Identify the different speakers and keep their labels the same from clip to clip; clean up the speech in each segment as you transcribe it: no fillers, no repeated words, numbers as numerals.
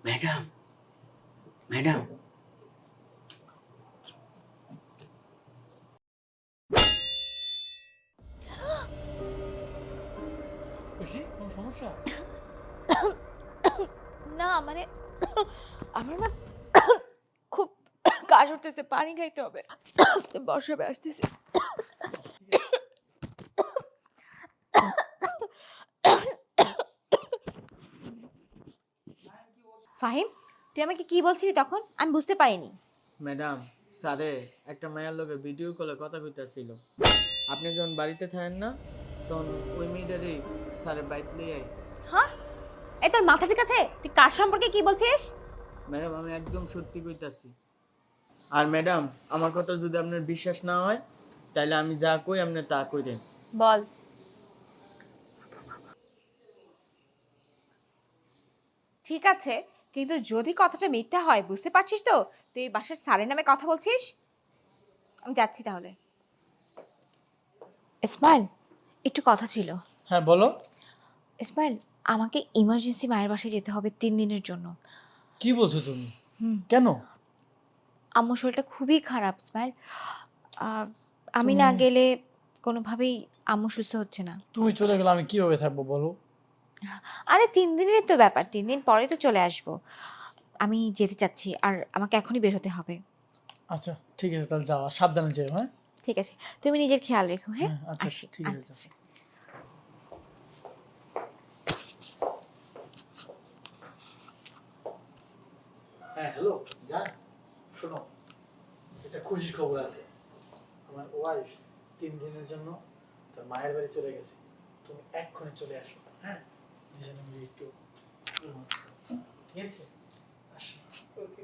Speaker 1: Madam, madam.
Speaker 2: খুশি কোনো সমস্যা?
Speaker 3: না মানে আমার না খুব কাশ উঠতেছে, পানি খাইতে হবে। বর্ষাবে আসতেছে। ফাহিম, তুই আমাকে কি বলছিলি তখন? আমি বুঝতে পারিনি।
Speaker 2: ম্যাডাম, স্যারে একটা মায়ের লগে ভিডিও কলে কথা কইতাছিল। আপনি যখন বাড়িতে থাকেন না, তখন ওই মেয়েটারই স্যারে বাইক লই আই।
Speaker 3: হ্যাঁ, এই তোর মাথা ঠিক আছে? তুই কার সম্পর্কে কি বলছিস?
Speaker 2: ম্যাডাম, আমি একদম সত্যি কইতাছি। আর ম্যাডাম, আমার কথা যদি আপনার বিশ্বাস না হয়, তাহলে আমি যা কই আপনি তা কইরেন।
Speaker 3: বল। ঠিক আছে, কিন্তু যদি কথাটা মিথ্যা হয়, বুঝতে পারছিস তো তুই এই বাসার স্যারের নামে কথা বলছিস। আমি যাচ্ছি তাহলে। ইসমাইল, একটু কথা ছিল।
Speaker 2: হ্যাঁ বলো।
Speaker 3: ইসমাইল, আমাকে ইমার্জেন্সি মায়ের বাসায় যেতে হবে 3 দিনের জন্য।
Speaker 2: কি বলছো তুমি? কেন?
Speaker 3: আম্মুর শরীরটা খুবই খারাপ ইসমাইল। আহ, আমি
Speaker 2: তুমি
Speaker 3: না গেলে কোনোভাবেই আম্মু সুস্থ হচ্ছে না।
Speaker 2: তুমি চলে গেলে আমি কিভাবে থাকবো বলো?
Speaker 3: আরে 3 দিনের তো ব্যাপার, 3 দিন পরে তো চলে আসবো। আমি যেতে চাচ্ছি, আর আমাকে এখনই বের হতে হবে।
Speaker 2: আচ্ছা ঠিক আছে, তাহলে যাও, আর সাবধানে যেও। হ্যাঁ
Speaker 3: ঠিক আছে, তুমি নিজের খেয়াল রেখো। হ্যাঁ,
Speaker 2: হ্যাঁ আচ্ছা
Speaker 3: আসি।
Speaker 2: ঠিক আছে, যাও। হ্যাঁ হ্যালো জান, শোনো, এটা খুশির খবর আছে। আমার ওয়াইফ 3 দিনের জন্য তার মায়ের বাড়ি চলে গেছে। তুমি এক্ষুনি চলে আসো। হ্যাঁ, দুজনে মিলে একটু romance করো। ঠিক আছে, আসো। ওকে।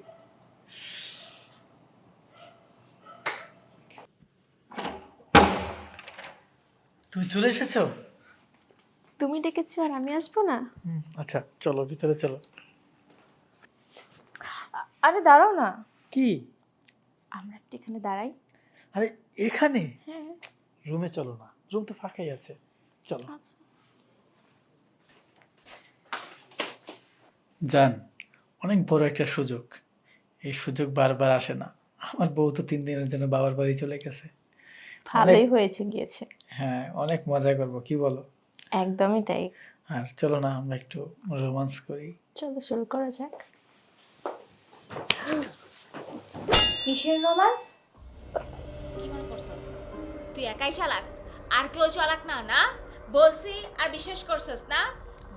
Speaker 2: তুমি চলে এসেছো?
Speaker 4: তুমি ডেকেছো আর আমি আসবো না?
Speaker 2: আচ্ছা চলো ভিতরে চলো।
Speaker 4: আরে দাঁড়াও না,
Speaker 2: কি?
Speaker 4: আমরা একটু এখানে দাঁড়াই।
Speaker 2: আরে এখানে?
Speaker 4: হ্যাঁ।
Speaker 2: রুমে চলো না, রুম তো ফাঁকাই আছে, চলো।
Speaker 4: আচ্ছা।
Speaker 2: জান, অনেক বড় একটা সুযোগ। এই সুযোগ বারবার আসে না। আমার বউ তো 3 দিনের জন্য বাবার বাড়ি চলে গেছে। অনেক,
Speaker 4: ভালোই হয়েছে গিয়েছে।
Speaker 2: হ্যাঁ অনেক মজা করব, কি বলো?
Speaker 4: একদমই তাই।
Speaker 2: আর চলো না আমরা একটু রোমান্স করি।
Speaker 4: চলো শুরু করা যাক।
Speaker 3: কিসের রোমান্স? কি মনে করছস তুই একাই চালাক? আর কেউ চালাক না? না বলছি আর বিশ্বাস করছস না?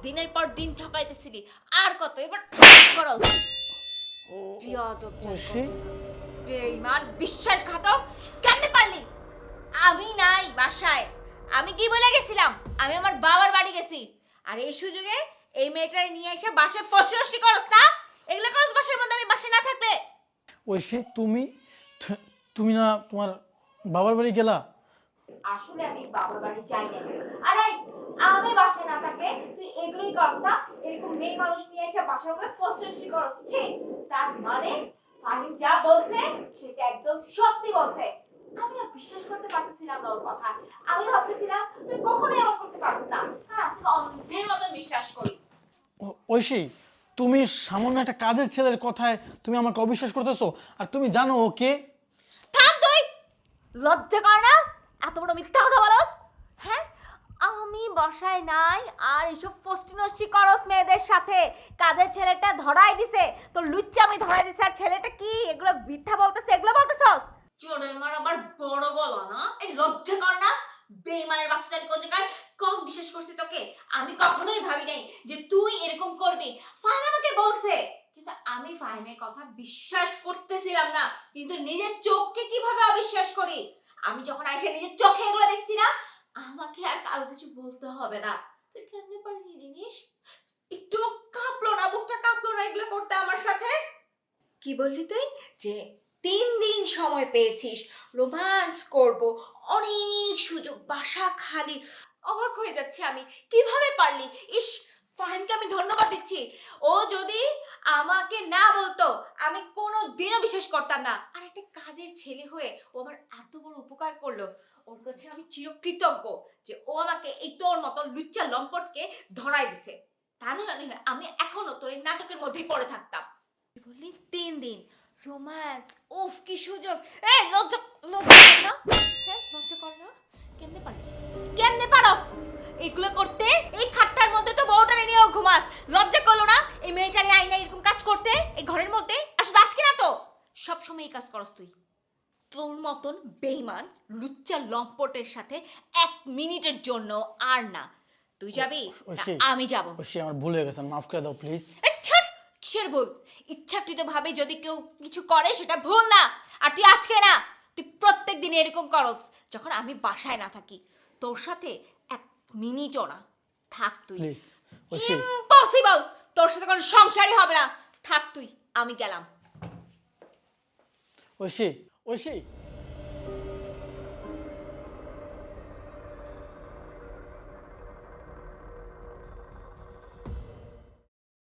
Speaker 3: দিনের পর দিন ঠকাইতেছিলি, আর কত এবার ঠকাস করা উচিত। বিয়াদব
Speaker 2: ঐশী?
Speaker 3: বেঈমান বিশ্বাসঘাতক, কেমনে পারলি? আমি নাই বাসায়, আমি কি বলে গেছিলাম? আমি আমার বাবার বাড়ি গেছি, আর এই সুযোগে এই মেয়েটারে নিয়ে এসে বাসায় ফসরসি করস না? এগুলো করস বাসার মধ্যে আমি বাসায় না থাকলে?
Speaker 2: ঐশী তুমি, তুমি না তোমার বাবার বাড়ি গেলা?
Speaker 3: আসলে আমি বাবার বাড়ি যাই না। আরে আমি বাসায় না থাকলে তুই এগুলোই করস না? এরকম মেয়ে মানুষ নিয়ে এসে বাসার মধ্যে ফসরসি করস। ছি, তার মানে ফাহিম যা বলছে সেটা একদম সত্যি বলছে। আমি আর বিশ্বাস করতে পারতেছিলাম না ওর কথা। আমি ভাবতেছিলাম তুই কখনোই এমন করতে পারছিস না। হ্যাঁ, তুই অন্ধের মতো বিশ্বাস করি।
Speaker 2: ঐশী, তুমি সামান্য একটা কাজের ছেলের কথায় তুমি আমাকে অবিশ্বাস করতেছো, আর তুমি জানো ও কে?
Speaker 3: থাম তুই! লজ্জা কর না এত বড় মিথ্যা কথা বলস? হ্যাঁ, আমি বাসায় নাই আর এসব ফষ্টি নষ্টি করস মেয়েদের সাথে। কাজের ছেলেটা ধরাই দিছে, তোর লুচ্চামি ধরাই দিছে, আর ছেলেটা কি এগুলো মিথ্যা বলতেছে? এগুলো বলতেছস? চোরের মার আবার বড় গলা না? এই লজ্জা কর না? বেঈমানের বাচ্চাটাকে কোথাকার, কম বিশ্বাস করছি তোকে। আমি কখনোই ভাবি নাই যে তুই এরকম করবি। ফাহিম আমাকে বলছে, কিন্তু আমি ফাহিমের কথা বিশ্বাস করতেছিলাম না। কিন্তু নিজের চোখকে কিভাবে অবিশ্বাস করি? আমি যখন আইসা নিজের চোখে এগুলো দেখছি না, আমাকে আর কারো কিছু বলতে হবে না। তুই কেমনে পারলি এই জিনিস? একটু কাঁপলো না, বুকটা কাঁপলো না এগুলো করতে আমার সাথে? কি বললি তুই? যে 3 দিন সময় পেয়েছিস, রোমান্স করব, অনেক সুযোগ, বাসা খালি। অবাক হয়ে যাচ্ছি আমি, কিভাবে পারলি? ইস, ফাহিমকে আমি ধন্যবাদ দিচ্ছি। ও যদি আমাকে না বলতো আমি কোনো দিনও বিশ্বাস করতাম না। আর একটা কাজের ছেলে হয়ে ও আমার এত বড় উপকার করলো। ওর কাছে আমি চিরকৃতজ্ঞ যে ও আমাকে এই তোর মতো লুচ্চা লম্পটকে ধরাই দিছে। তা না হলে আমি এখনো তোর এই নাটকের মধ্যেই পড়ে থাকতাম। তুই বললি 3 দিন রোম্যান্স, উফ কি সুযোগ। এই লজ্জা লজ্জা করে না? হ্যাঁ লজ্জা করে না? কেমনে পারলি? কেমনে পারস এগুলো করতে? এই খাটটার মধ্যে তো বউটা নিয়েও ঘুমাস, লজ্জা করলো না এই মেয়েটারে আইনা এরকম কাজ করতে এই ঘরের মধ্যে? আর শুধু আজকে না তো, সব সময় এই কাজ করস তুই। তোর মতন বেঈমান লুচ্চা লম্পটের সাথে 1 মিনিটের জন্য আর না। তুই যাবি না
Speaker 2: ঐশী,
Speaker 3: আমি যাব।
Speaker 2: ঐশী আমার ভুল হয়ে গেছে, মাফ করে দাও প্লিজ।
Speaker 3: ছাড়, কিসের ভুল? ইচ্ছাকৃতভাবে যদি কেউ কিছু করে সেটা ভুল না। আর তুই আজকে না, তুই প্রত্যেক দিন এরকম করস যখন আমি বাসায় না থাকি। তোর সাথে 1 মিনিটও না। থাক তুই।
Speaker 2: প্লিজ ঐশী।
Speaker 3: ইম্পসিবল, তোর সাথে কোনো সংসারই হবে না। থাক তুই, আমি গেলাম।
Speaker 2: ঐশী, ঐশী।